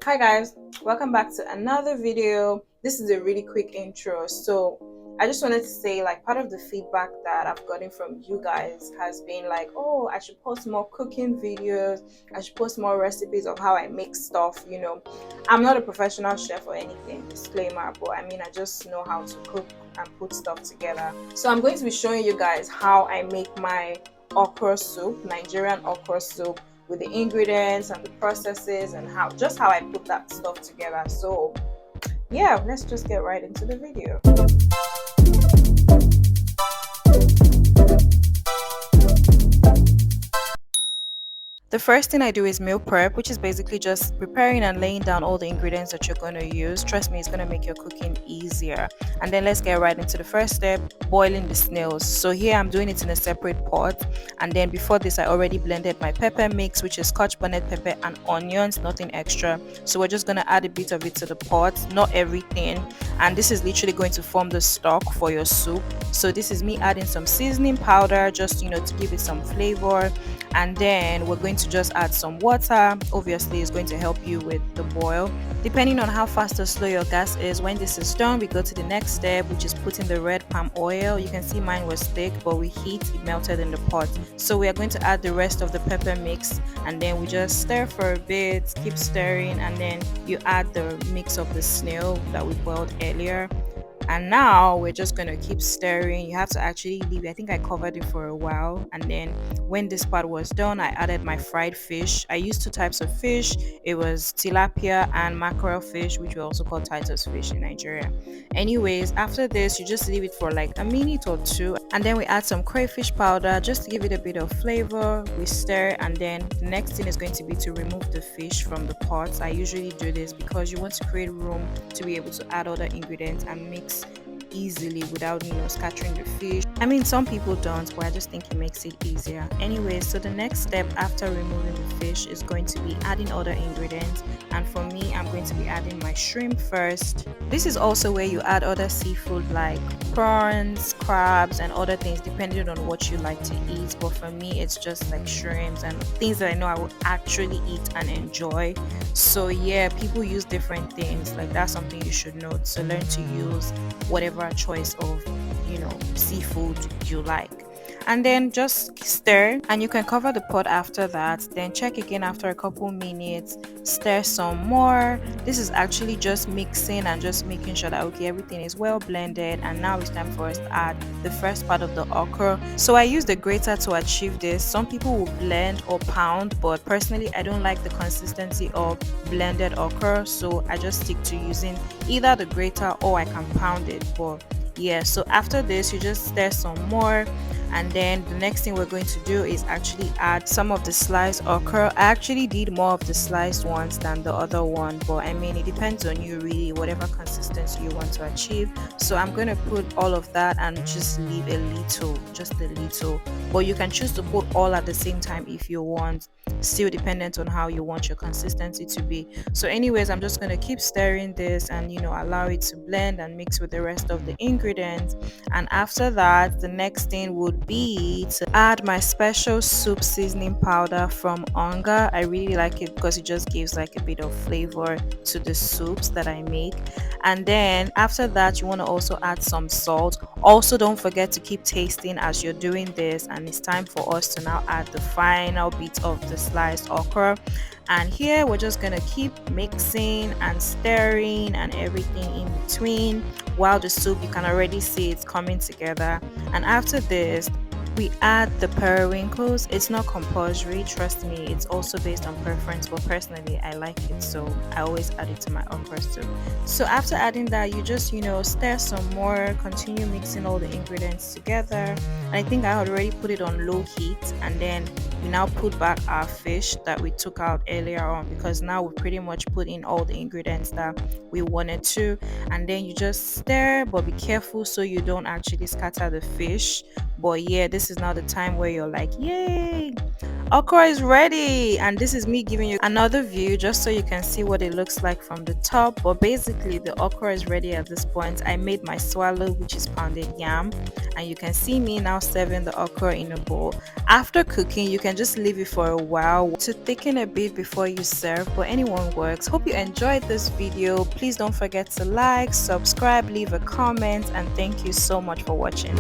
Hi guys, welcome back to another video. This is a really quick intro. So I just wanted to say, like, part of the feedback that I've gotten from you guys has been like, oh, I should post more cooking videos, I should post more recipes of how I make stuff. I'm not a professional chef or anything, disclaimer, but I mean, I just know how to cook and put stuff together. So I'm going to be showing you guys how I make my okra soup, Nigerian okra soup, with the ingredients and the processes and how I put that stuff together. So yeah, let's just get right into the video. The first thing I do is meal prep, which is basically just preparing and laying down all the ingredients that you're going to use. Trust me, it's going to make your cooking easier. And then let's get right into the first step, boiling the snails. So here I'm doing it in a separate pot. And then before this, I already blended my pepper mix, which is scotch, bonnet pepper and onions, nothing extra. So we're just going to add a bit of it to the pot, not everything. And this is literally going to form the stock for your soup. So this is me adding some seasoning powder, just to give it some flavor. And then we're going to just add some water. Obviously it's going to help you with the boil, depending on how fast or slow your gas is. When this is done, we go to the next step, which is putting the red palm oil. You can see mine was thick, but with heat it melted in the pot. So we are going to add the rest of the pepper mix, and then we just stir for a bit, keep stirring, and then you add the mix of the snail that we boiled earlier. And now we're just going to keep stirring. You have to actually leave. I think I covered it for a while, and then when this part was done, I added my fried fish. I used two types of fish. It was tilapia and mackerel fish, which we also call Titus fish in Nigeria. Anyways, after this you just leave it for like a minute or two, and then we add some crayfish powder just to give it a bit of flavor. We stir, and then the next thing is going to be to remove the fish from the pot. I usually do this because you want to create room to be able to add other ingredients and mix easily without scattering the fish. I mean, some people don't, but I just think it makes it easier. Anyway, so the next step after removing the fish is going to be adding other ingredients, and for me I'm going to be adding my shrimp first. This is also where you add other seafood like prawns, crabs and other things depending on what you like to eat, but for me it's just like shrimps and things that I know I would actually eat and enjoy. So yeah, people use different things, like that's something you should note. So learn to use whatever choice of seafood you like, and then just stir, and you can cover the pot after that. Then check again after a couple minutes, stir some more. This is actually just mixing and just making sure that okay, everything is well blended. And now it's time for us to add the first part of the okra. So I use the grater to achieve this. Some people will blend or pound, but personally I don't like the consistency of blended okra, so I just stick to using either the grater or I can pound it. But yeah, so after this you just stir some more, and then the next thing we're going to do is actually add some of the sliced okra. I actually did more of the sliced ones than the other one, but I mean it depends on you really, whatever consistency you want to achieve. So I'm going to put all of that and just leave a little, just a little, but you can choose to put all at the same time if you want, still dependent on how you want your consistency to be. So anyways, I'm just going to keep stirring this and allow it to blend and mix with the rest of the ingredients. And after that, the next thing would be to add my special soup seasoning powder from Onga. I really like it because it just gives like a bit of flavor to the soups that I make. And then after that, you want to also add some salt. Also, don't forget to keep tasting as you're doing this. And it's time for us to now add the final bit of the sliced okra. And here we're just gonna keep mixing and stirring and everything in between while the soup, you can already see it's coming together. And after this, we add the periwinkles. It's not compulsory, trust me, it's also based on preference, but personally I like it, so I always add it to my okra soup. So after adding that, you just stir some more, continue mixing all the ingredients together. And I think I had already put it on low heat, and then we now put back our fish that we took out earlier on, because now we pretty much put in all the ingredients that we wanted to. And then you just stir, but be careful so you don't actually scatter the fish. But yeah, this is now the time where you're like, yay, okra is ready. And this is me giving you another view just so you can see what it looks like from the top. But basically the okra is ready at this point. I made my swallow, which is pounded yam, and you can see me now serving the okra in a bowl. After cooking, you can just leave it for a while to thicken a bit before you serve, but anyone works. Hope you enjoyed this video. Please don't forget to like, subscribe, leave a comment, and thank you so much for watching.